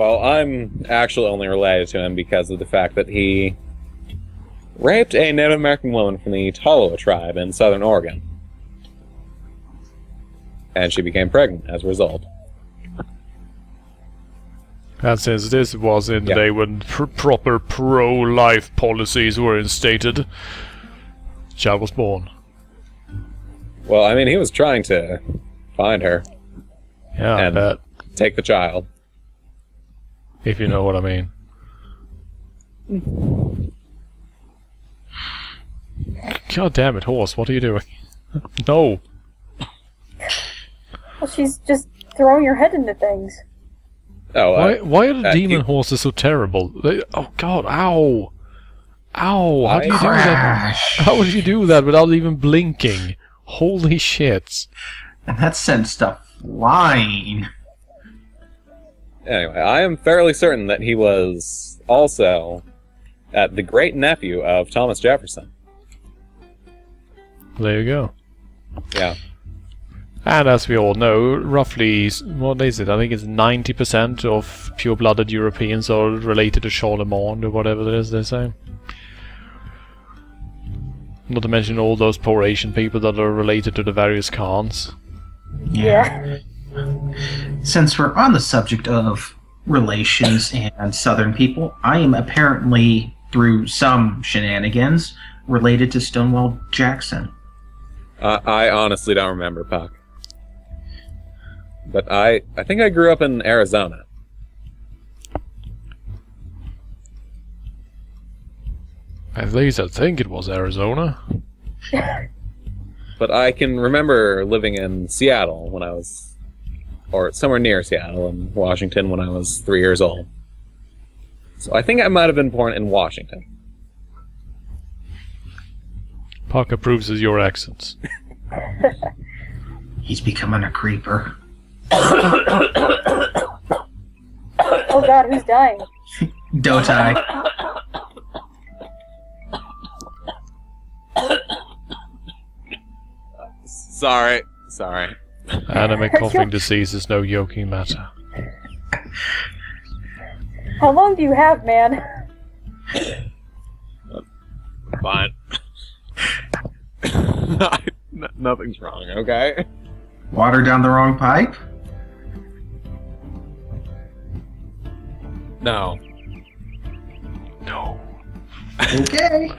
Well, I'm actually only related to him because of the fact that he raped a Native American woman from the Tolowa tribe in southern Oregon. And she became pregnant as a result. And since this was in the day when proper pro-life policies were instated, child was born. Well, I mean, he was trying to find her. Yeah, I bet. Take the child. If you know what I mean. God damn it, horse, what are you doing? No! Well, she's just throwing your head into things. Oh, why are the demon horses so terrible? Oh god, ow! Ow, how do you do that? How would you do that without even blinking? Holy shit. And that sent stuff flying. Anyway, I am fairly certain that he was also the great-nephew of Thomas Jefferson. There you go. Yeah. And as we all know, roughly, what is it? I think it's 90% of pure-blooded Europeans are related to Charlemagne, or whatever it is they say. Not to mention all those poor Asian people that are related to the various Khans. Yeah. Since we're on the subject of relations and Southern people, I am apparently, through some shenanigans, related to Stonewall Jackson. I honestly don't remember, Puck. But I think I grew up in Arizona. At least I think it was Arizona. But I can remember living in Seattle when I was... or somewhere near Seattle in Washington when I was 3 years old. So I think I might have been born in Washington. Puck approves of your accents. He's becoming a creeper. Oh god, who's dying? Dotai. Sorry. Anime coughing disease is no joking matter. How long do you have, man? Fine. Nothing's wrong, okay? Water down the wrong pipe? No. No. Okay.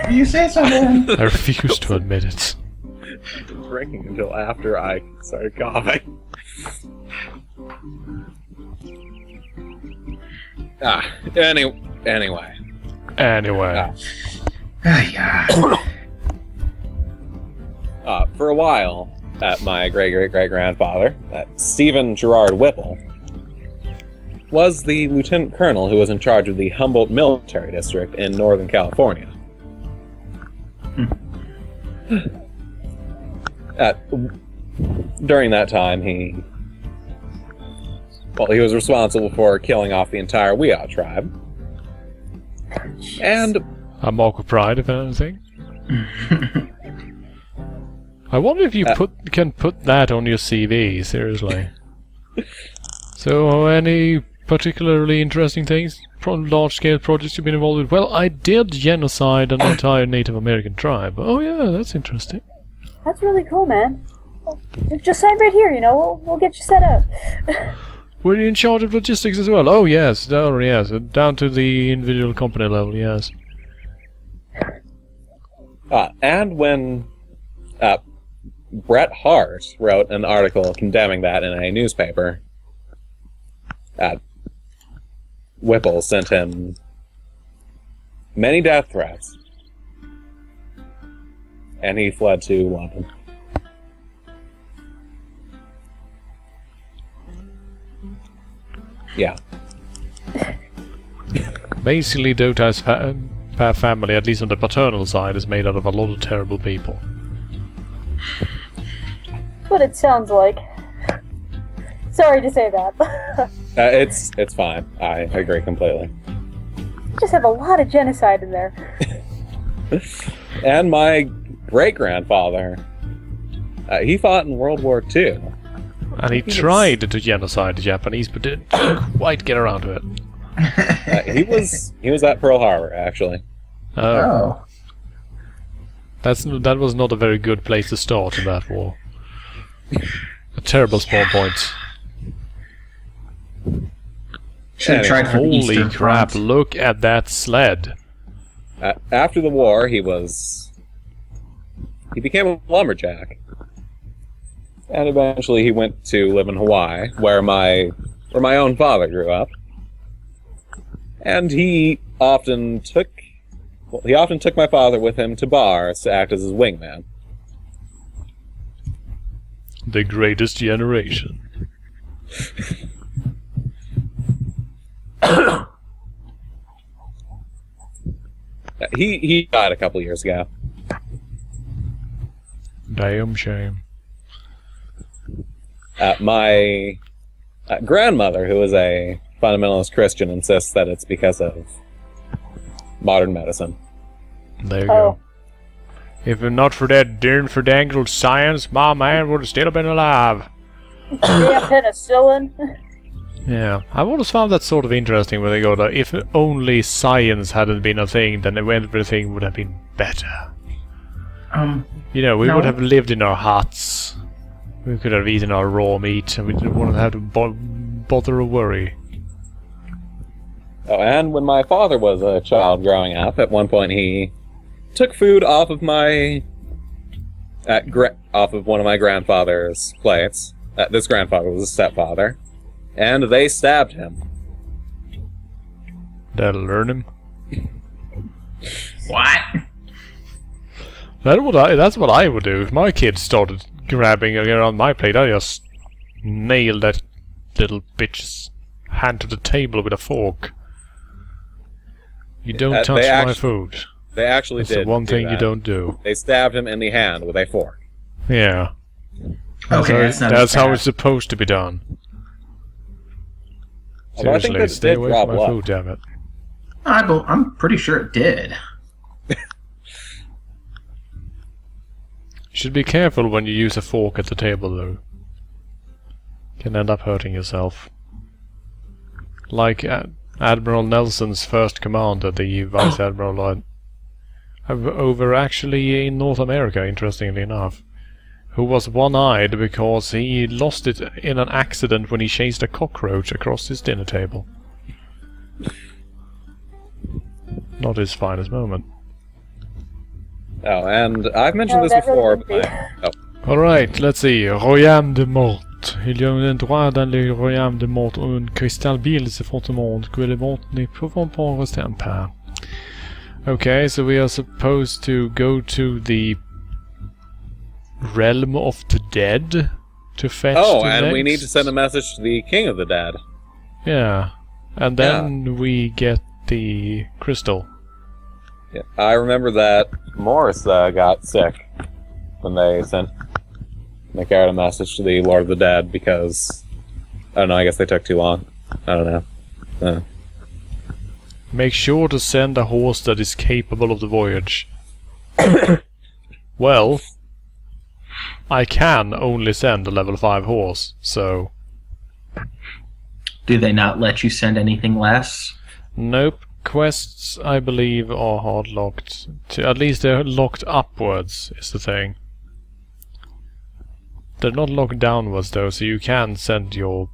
You say so then. I refuse to admit it. I've been drinking until after I started coughing. Anyway. For a while, my great-great-great-grandfather, Stephen Gerard Whipple, was the lieutenant colonel who was in charge of the Humboldt Military District in Northern California. During that time, he was responsible for killing off the entire Wiyot tribe. And a mark of pride, if anything. I wonder if you can put that on your CV, seriously. So, any particularly interesting things? Large-scale projects you've been involved with? Well, I did genocide an entire Native American tribe. Oh yeah, that's interesting. That's really cool, man. Just sign right here, you know, we'll get you set up. Were you in charge of logistics as well? Oh yes, down to the individual company level, yes. And when Bret Hart wrote an article condemning that in a newspaper, Whipple sent him many death threats, and he fled to London. Yeah. Basically, Dotai's family, at least on the paternal side, is made out of a lot of terrible people. That's what it sounds like. Sorry to say that. It's fine. I agree completely. You just have a lot of genocide in there. And my great-grandfather, he fought in World War II. And he tried to genocide the Japanese, but didn't quite get around to it. He was at Pearl Harbor, actually. Oh. That was not a very good place to start in that war. A terrible spawn point. Should have tried for the Holy Eastern crap, Front. look at that sled. After the war, he became a lumberjack. And eventually he went to live in Hawaii, where my own father grew up. And he often took my father with him to bars to act as his wingman. The greatest generation. He died a couple years ago. Damn shame. My grandmother, who is a fundamentalist Christian, insists that it's because of modern medicine. There you Oh. go. If it not for that darn ferdangled science, my man would have still been alive. Damn penicillin. Yeah, I've always found that sort of interesting when they go that if only science hadn't been a thing, then everything would have been better. You know, we No. would have lived in our huts. We could have eaten our raw meat, and we didn't want to have to bother or worry. Oh, and when my father was a child growing up, at one point he took food off of one of my grandfather's plates. This grandfather was a stepfather, and they stabbed him. That'll learn him. What? That's what I would do if my kids started grabbing around my plate. I just nail that little bitch's hand to the table with a fork. You don't touch my food. They actually That's did. the one do thing you that. don't do. They stabbed him in the hand with a fork. Yeah. Okay, that's not That's as how bad. it's supposed to be done. Although I think Seriously, that stay did away draw from my blood. food, damn it. I'm pretty sure it did. You should be careful when you use a fork at the table, though. Can end up hurting yourself. Like Admiral Nelson's first commander, the Vice Admiral over actually in North America, interestingly enough, who was one-eyed because he lost it in an accident when he chased a cockroach across his dinner table. Not his finest moment. Oh, and I've mentioned No, this that before. really But Alright, let's see. Royaume de Mort. Il y a un endroit dans le Royaume de Mort où un cristal brille si fortement que le monde ne pouvons pas rester en paix. Okay, so we are supposed to go to the realm of the dead to fetch oh, the and we next- need to send a message to the King of the Dead. Yeah. And then we get the crystal. Yeah, I remember that Morris got sick when they carried a message to the Lord of the Dead because I don't know. I guess they took too long. I don't know. Make sure to send a horse that is capable of the voyage. Well, I can only send a level 5 horse, so... Do they not let you send anything less? Nope. Quests, I believe, are hard-locked. At least they're locked upwards, is the thing. They're not locked downwards, though, so you can send your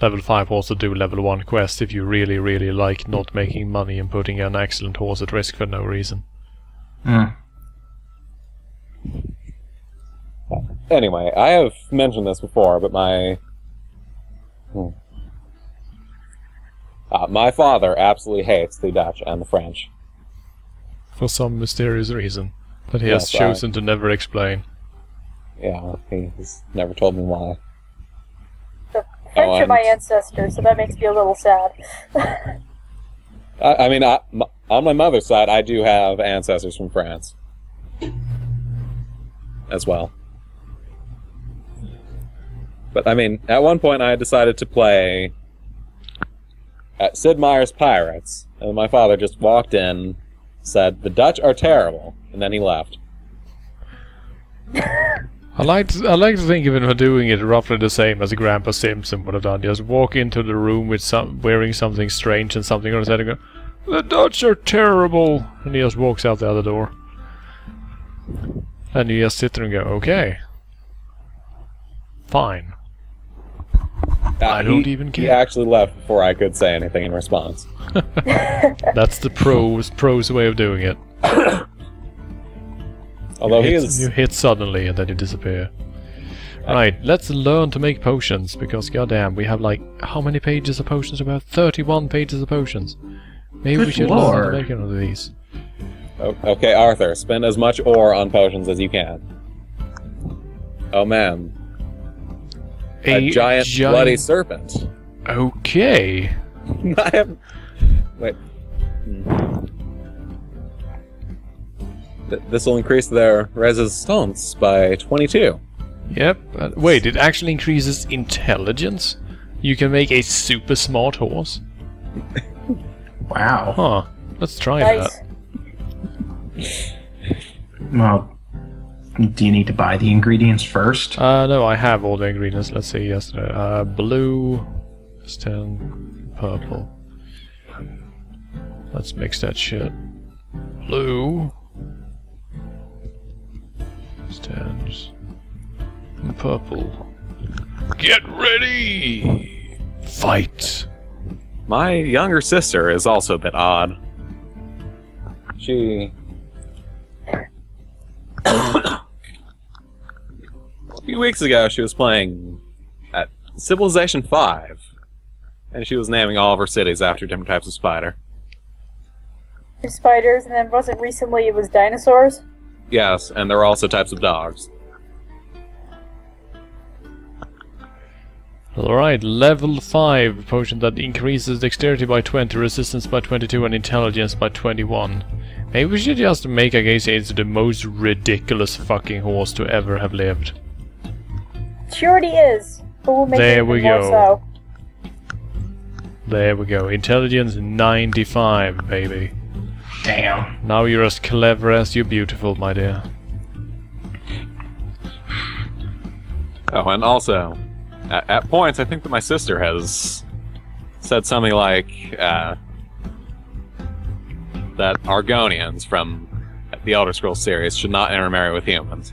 level 5 horse to do level 1 quest if you really, really like not making money and putting an excellent horse at risk for no reason. Anyway, I have mentioned this before, but my father absolutely hates the Dutch and the French. For some mysterious reason that he has Yes, chosen to never explain. Yeah, he's never told me why. The French are my and- ancestors, so that makes me a little sad. I mean, on my mother's side, I do have ancestors from France as well. But I mean, at one point, I decided to play at Sid Meier's Pirates, and my father just walked in, said, "The Dutch are terrible," and then he left. I like to think of him doing it roughly the same as Grandpa Simpson would have done. Just walk into the room with wearing something strange and something on his head and go, "The Dutch are terrible," and he just walks out the other door. And you just sit there and go, "Okay, fine." I don't even care. He actually left before I could say anything in response. That's the pros way of doing it. Although you hit suddenly and then you disappear. Right, let's learn to make potions, because goddamn, we have like, how many pages of potions? About 31 pages of potions. Maybe we should learn to make one of these. Okay, Arthur, spend as much ore on potions as you can. Oh man. A giant bloody serpent. Okay. I have... Wait. This will increase their resistance by 22. Yep. Wait, it actually increases intelligence? You can make a super smart horse? Wow. Huh. Let's try Nice. that. Well, do you need to buy the ingredients first? No, I have all the ingredients. Let's see, yesterday. Blue, 10, purple. Let's mix that shit. Blue. Stands. And purple. Get ready! Fight! My younger sister is also a bit odd. She... A few weeks ago, she was playing at Civilization 5, and she was naming all of her cities after different types of spider. Spiders, and then wasn't recently it was dinosaurs? Yes, and there were also types of dogs. Alright, level 5 potion that increases dexterity by 20, resistance by 22, and intelligence by 21. Maybe we should just make Agassiz the most ridiculous fucking horse to ever have lived. She already is, but we'll make There it we even more go. so. There we go. Intelligence 95, baby. Damn. Now you're as clever as you're beautiful, my dear. Oh, and also, at points, I think that my sister has said something like that Argonians from the Elder Scrolls series should not intermarry with humans.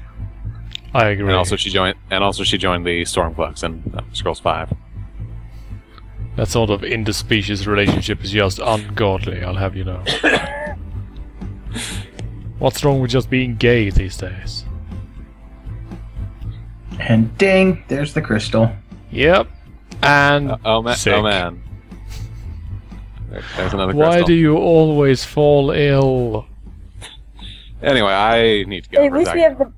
I agree. And also, she joined the Stormcloaks in Elder Scrolls 5. That sort of interspecies relationship is just ungodly, I'll have you know. What's wrong with just being gay these days? And ding, there's the crystal. Yep. And sick. Oh man. There's another Why crystal. do you always fall ill? Anyway, I need to go. Hey, at least we have the...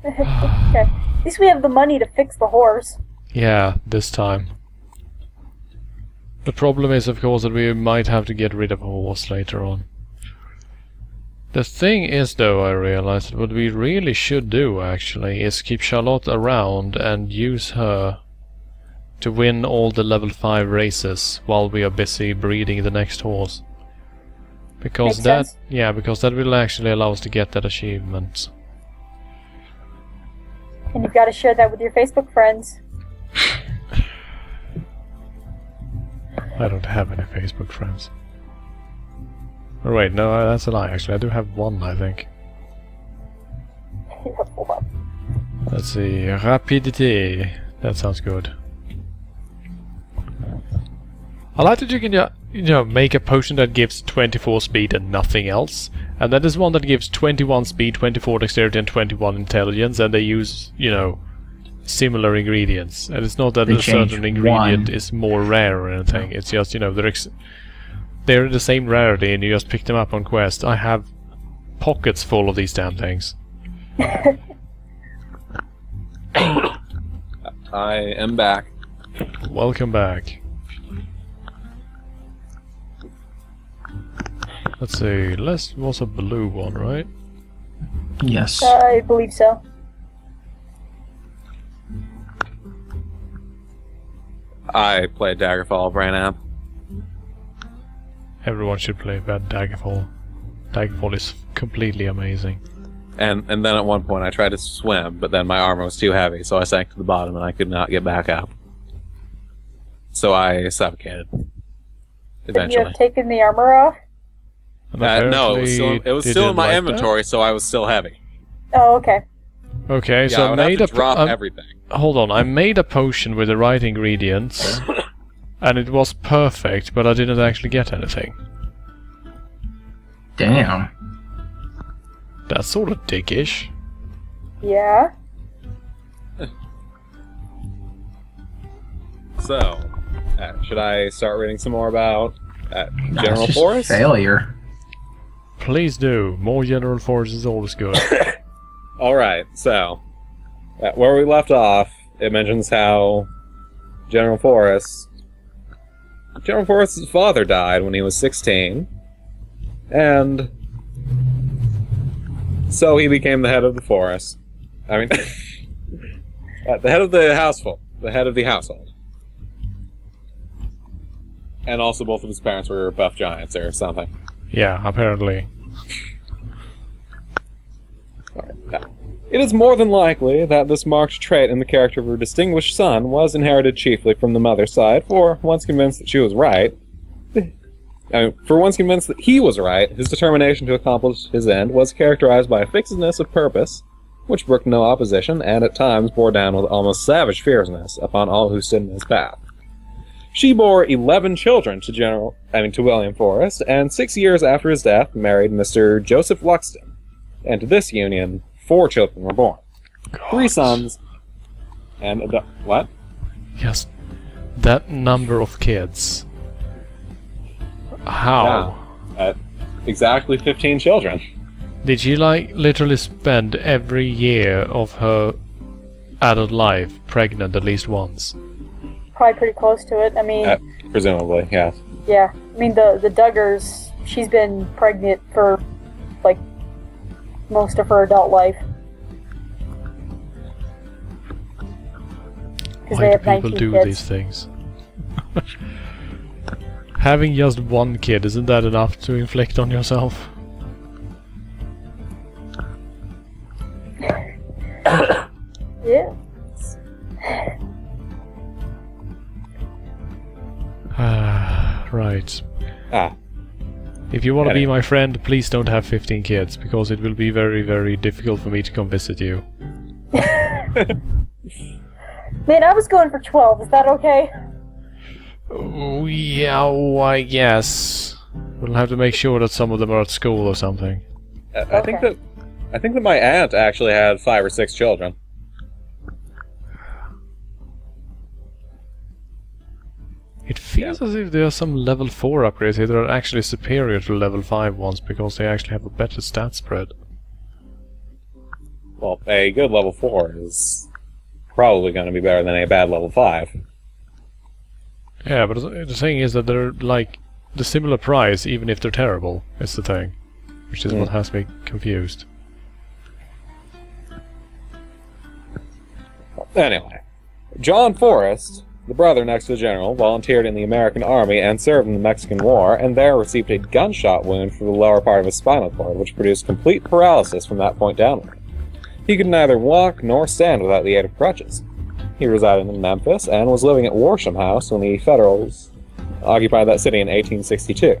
okay. At least we have the money to fix the horse. Yeah, this time. The problem is, of course, that we might have to get rid of a horse later on. The thing is, though, I realized that what we really should do, actually, is keep Charlotte around and use her to win all the level 5 races while we are busy breeding the next horse. Because Makes that, sense. yeah, because that will actually allow us to get that achievement. And you've got to share that with your Facebook friends. I don't have any Facebook friends. Oh, wait, no, that's a lie, actually. I do have one, I think. Let's see. Rapidity. That sounds good. I like that you can, make a potion that gives 24 speed and nothing else. And then there's one that gives 21 speed, 24 dexterity, and 21 intelligence, and they use, similar ingredients. And it's not that They a certain change ingredient one. is more rare or anything. It's just, they're the same rarity, and you just pick them up on quest. I have pockets full of these damn things. I am back. Welcome back. Let's see, was a blue one, right? Yes. I believe so. I played Daggerfall of Rainamp. Everyone should play Daggerfall. Daggerfall is completely amazing. And then at one point I tried to swim, but then my armor was too heavy, so I sank to the bottom and I could not get back up. So I suffocated. Should Eventually. you have taken the armor off? No, it was still in my inventory, so I was still heavy. Oh, okay. Okay, Yeah, so I I would have made to drop a everything. hold on. I made a potion with the right ingredients, and it was perfect, but I didn't actually get anything. Damn. That's sort of dickish. Yeah. So, should I start reading some more about Nah, General it's just Forest? failure. Please do. More General Force is always good. Alright, so, where we left off, it mentions how General Forest's father died when he was 16, and so he became the head of the forest. I mean, the head of the household. The head of the household. And also both of his parents were buff giants or something. Yeah, apparently. It is more than likely that this marked trait in the character of her distinguished son was inherited chiefly from the mother's side, for once convinced that she was right, for once convinced that he was right, his determination to accomplish his end was characterized by a fixedness of purpose, which brooked no opposition, and at times bore down with almost savage fierceness upon all who stood in his path. She bore 11 children to William Forrest, and 6 years after his death married Mr. Joseph Luxton, and to this union 4 children were born. God. 3 sons, and what? Yes, that number of kids. How? Yeah, exactly 15 children. Did she, like, literally spend every year of her adult life pregnant at least once? Probably pretty close to it. I mean, Presumably, yes. yeah. I mean, the Duggars, she's been pregnant for, like, most of her adult life. Because they Why do have people 19 do kids. these things? Having just one kid, isn't that enough to inflict on yourself? Yeah. Right. Ah, If you want to be Anyway. my friend, please don't have 15 kids, because it will be very, very difficult for me to come visit you. Man, I was going for 12. Is that okay? Oh, yeah, I guess. We'll have to make sure that some of them are at school or something. I think that my aunt actually had 5 or 6 children. It feels as if there are some level 4 upgrades here that are actually superior to level 5 ones, because they actually have a better stat spread. Well, a good level 4 is probably going to be better than a bad level 5. Yeah, but the thing is that they're like the similar price, even if they're terrible. It's the thing, which is what has me confused. Anyway, John Forrest, the brother next to the general, volunteered in the American Army and served in the Mexican War, and there received a gunshot wound through the lower part of his spinal cord, which produced complete paralysis from that point downward. He could neither walk nor stand without the aid of crutches. He resided in Memphis and was living at Worsham House when the Federals occupied that city in 1862.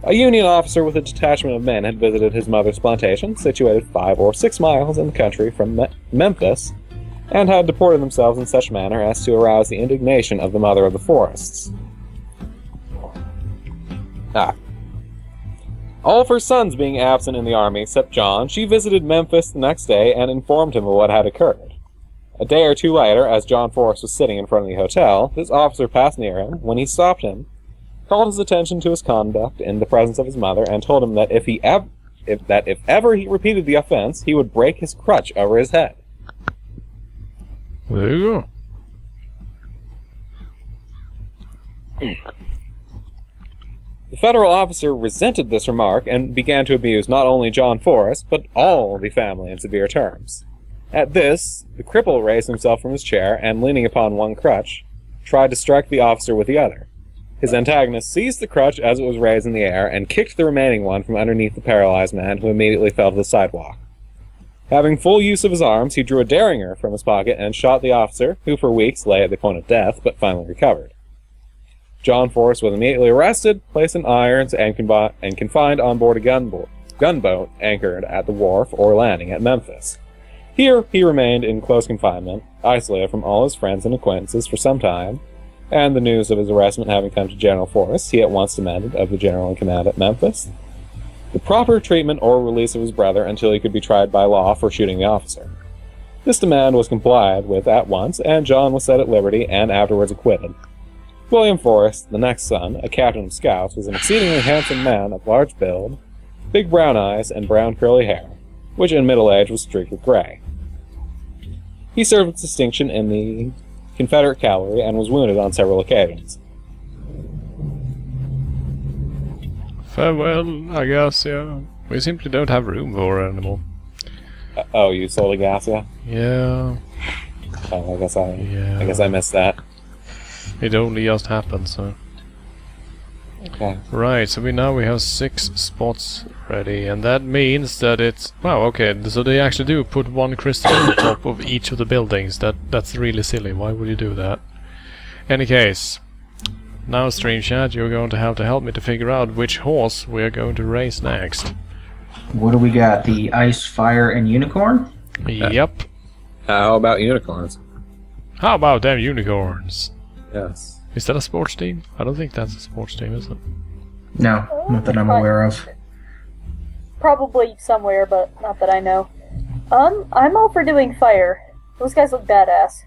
A Union officer with a detachment of men had visited his mother's plantation, situated 5 or 6 miles in the country from Memphis, and had deported themselves in such manner as to arouse the indignation of the mother of the Forrests. All of her sons being absent in the army except John, she visited Memphis the next day and informed him of what had occurred. A day or 2 later, as John Forrest was sitting in front of the hotel, this officer passed near him. When he stopped him, called his attention to his conduct in the presence of his mother, and told him that if ever he repeated the offense, he would break his crutch over his head. There you go. The federal officer resented this remark and began to abuse not only John Forrest, but all the family in severe terms. At this, the cripple raised himself from his chair and, leaning upon one crutch, tried to strike the officer with the other. His antagonist seized the crutch as it was raised in the air and kicked the remaining one from underneath the paralyzed man, who immediately fell to the sidewalk. Having full use of his arms, he drew a derringer from his pocket and shot the officer, who for weeks lay at the point of death, but finally recovered. John Forrest was immediately arrested, placed in irons, and confined on board a gunboat anchored at the wharf or landing at Memphis. Here he remained in close confinement, isolated from all his friends and acquaintances for some time, and the news of his arrestment having come to General Forrest, he at once demanded of the general in command at Memphis the proper treatment or release of his brother until he could be tried by law for shooting the officer. This demand was complied with at once, and John was set at liberty and afterwards acquitted. William Forrest, the next son, a captain of scouts, was an exceedingly handsome man of large build, big brown eyes, and brown curly hair, which in middle age was streaked with gray. He served with distinction in the Confederate cavalry and was wounded on several occasions. Farewell, I guess, yeah. We simply don't have room for her anymore. Oh, you sold a gas, yeah? Yeah. Oh, I guess I missed that. It only just happened, so... Okay. Right, so we have 6 spots ready, and that means that it's... Wow, okay, so they actually do put one crystal on the top of each of the buildings. That's really silly. Why would you do that? Any case, now Stream Chat, you're going to have to help me to figure out which horse we're going to race next. What do we got? The Ice, Fire, and Unicorn? Yep. How about unicorns? How about them unicorns? Yes. Is that a sports team? I don't think that's a sports team, is it? No, not that I'm aware of. Probably somewhere, but not that I know. I'm all for doing fire. Those guys look badass.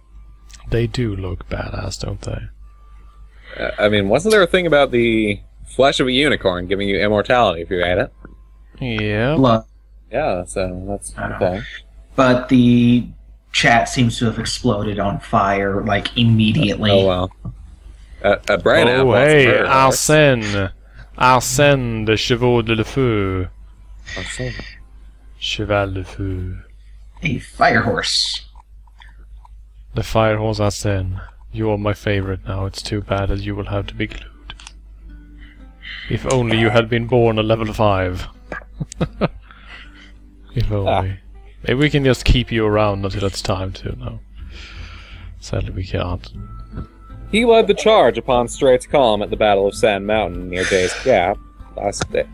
They do look badass, don't they? I mean, wasn't there a thing about the flesh of a unicorn giving you immortality if you ate it? Yeah. Blood. Yeah, so that's okay. But the chat seems to have exploded on fire, like, immediately. Oh, well. Brian Oh, hey, Arsène! Arsène de Chevaux de Feu. Cheval de Feu. A fire horse. The fire horse Arsène. You are my favorite now. It's too bad that you will have to be glued. If only you had been born at level 5. If only. Maybe we can just keep you around until it's time to, no. Sadly we can't. He led the charge upon Strait's column at the Battle of Sand Mountain near Day's Gap last day.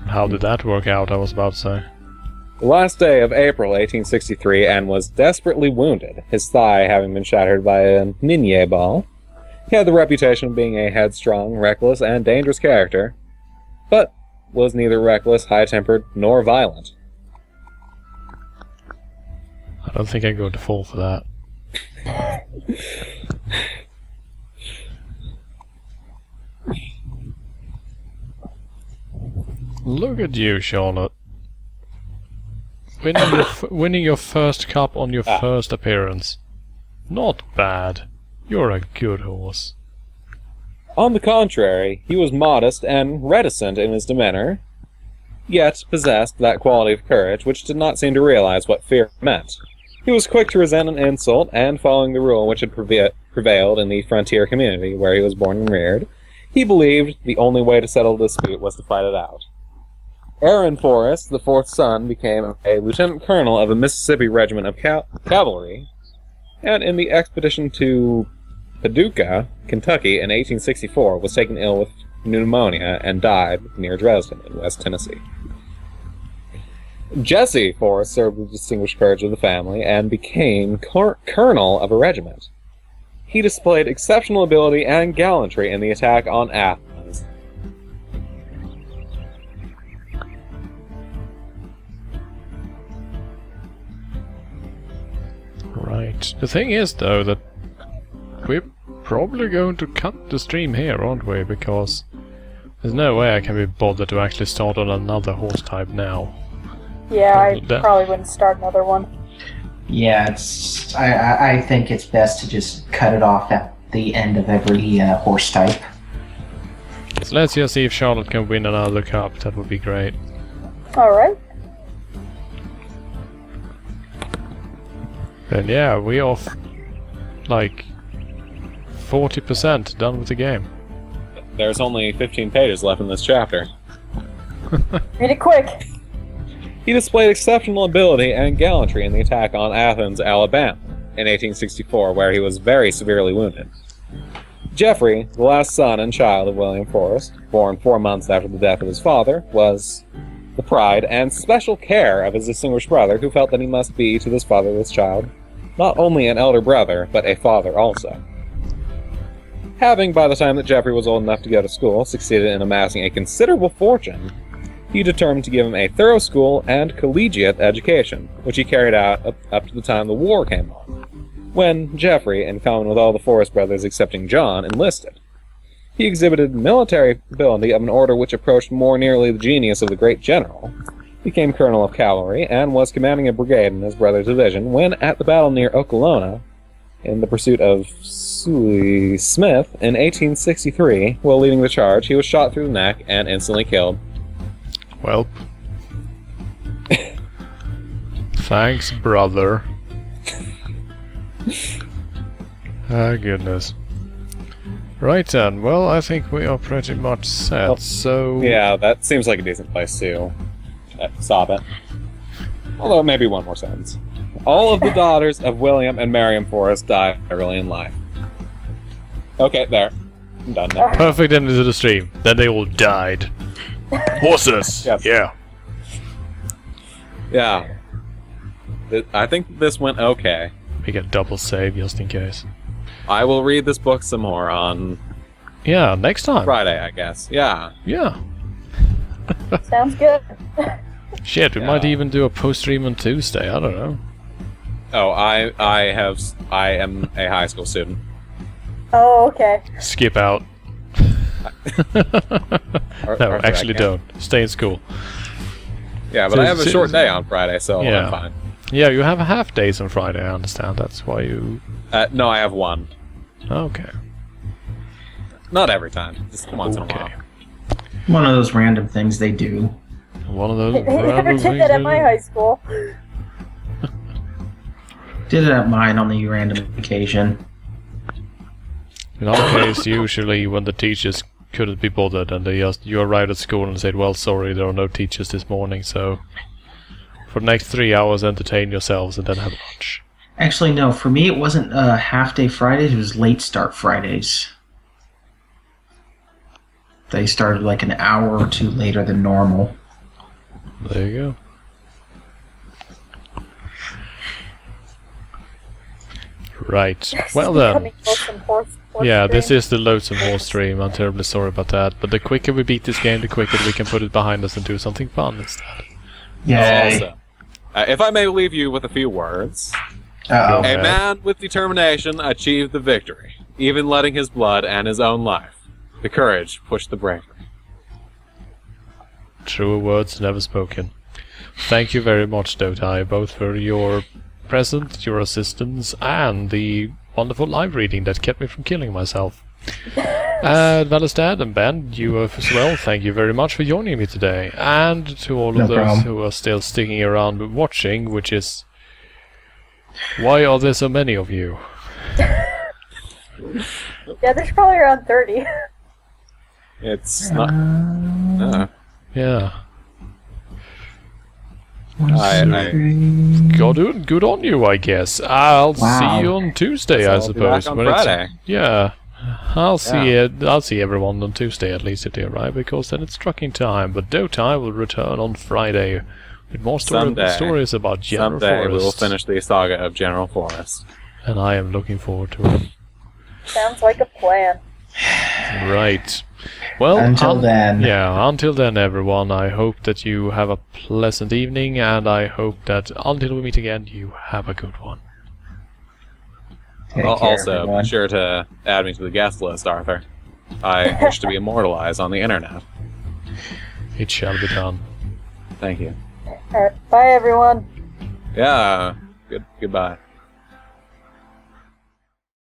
How did that work out, I was about to say. The last day of April 1863, and was desperately wounded, his thigh having been shattered by a Minier ball. He had the reputation of being a headstrong, reckless, and dangerous character, but was neither reckless, high-tempered, nor violent. I don't think I'm going to fall for that. Look at you, Charlotte. Winning your first cup on your first appearance. Not bad. You're a good horse. On the contrary, he was modest and reticent in his demeanor, yet possessed that quality of courage which did not seem to realize what fear meant. He was quick to resent an insult, and following the rule which had prevailed in the frontier community where he was born and reared, he believed the only way to settle the dispute was to fight it out. Aaron Forrest, the fourth son, became a lieutenant colonel of a Mississippi regiment of cavalry, and in the expedition to Paducah, Kentucky, in 1864, was taken ill with pneumonia and died near Dresden in West Tennessee. Jesse Forrest served with distinguished courage of the family and became colonel of a regiment. He displayed exceptional ability and gallantry in the attack on Athens. Right. The thing is, though, that we're probably going to cut the stream here, aren't we? Because there's no way I can be bothered to actually start on another horse type now. Yeah, I probably wouldn't start another one. Yeah, I think it's best to just cut it off at the end of every horse type. So let's just see if Charlotte can win another cup. That would be great. Alright. Then yeah, we are like 40% done with the game. There's only 15 pages left in this chapter. Read it quick. He displayed exceptional ability and gallantry in the attack on Athens, Alabama, in 1864, where he was very severely wounded. Geoffrey, the last son and child of William Forrest, born 4 months after the death of his father, was the pride and special care of his distinguished brother, who felt that he must be to this fatherless child not only an elder brother, but a father also. Having, by the time that Geoffrey was old enough to go to school, succeeded in amassing a considerable fortune, he determined to give him a thorough school and collegiate education, which he carried out up to the time the war came on, when Geoffrey, in common with all the Forrest brothers excepting John, enlisted. He exhibited military ability of an order which approached more nearly the genius of the great general, became colonel of cavalry, and was commanding a brigade in his brother's division when, at the battle near Okolona, in the pursuit of Sully Smith in 1863, while leading the charge, he was shot through the neck and instantly killed. Well. Thanks, brother. Ah, goodness. Right then, well, I think we are pretty much set, Well, so... Yeah, that seems like a decent place to stop it. Although, maybe one more sentence. All of the daughters of William and Marion Forrest died early in life. Okay, there. I'm done now. Perfect end to the stream. Then they all died. Horses! Yes. Yeah. Yeah. I think this went okay. We get double save just in case. I will read this book some more on Yeah, next time. Friday, I guess. Yeah. Yeah. Sounds good. Shit, we Yeah. might even do a post stream on Tuesday. I don't know. Oh, I am a high school student. Oh, okay. Skip out. No, actually don't. Stay in school. Yeah, but So- I have a so- short day on Friday, so Yeah. I'm fine. Yeah, you have half days on Friday, I understand. That's why you... No, I have one. Okay. Not every time. Just once in a while. Okay. One of those random things they do. One of those... They never random did things that at they my do. high school. Did it at mine on the random occasion. In our case, usually when the teachers couldn't be bothered and they just... You arrived at school and said, well, sorry, there are no teachers this morning, so... For the next 3 hours, entertain yourselves and then have lunch. Actually, no. For me, it wasn't half-day Fridays. It was late start Fridays. They started like an hour or two later than normal. There you go. Right. Well then. Becoming Lonesome Horse Yeah, this stream. is the Loadsome Horse stream. I'm terribly sorry about that. But the quicker we beat this game, the quicker we can put it behind us and do something fun instead. Yay. Also, if I may leave you with a few words. Uh-oh. Okay. A man with determination achieved the victory, even letting his blood and his own life. The courage pushed the bravery. Truer words never spoken. Thank you very much, Dotai, both for your presence, your assistance, and the wonderful live reading that kept me from killing myself. Valistad and Ben, you as well, thank you very much for joining me today. And to all No of those problem. who are still sticking around watching, which is... Why are there so many of you? Yeah, there's probably around 30. It's not. Yeah. Good on you, I guess. I'll Wow. see you on Tuesday, So I I'll be suppose. back on when it's- Friday. Yeah. I'll see Yeah. I'll see everyone on Tuesday at least if they arrive, because then it's trucking time. But Dotai will return on Friday with more Someday. stories about General Someday Forest. we will finish the saga of General Forest. And I am looking forward to it. Sounds like a plan. Right. Well, Until then. Yeah, until then, everyone, I hope that you have a pleasant evening, and I hope that until we meet again, you have a good one. Take care, Also, everyone. be sure to add me to the guest list, Arthur. I wish to be immortalized on the internet. It shall be done. Thank you. Alright, bye everyone. Yeah. Goodbye.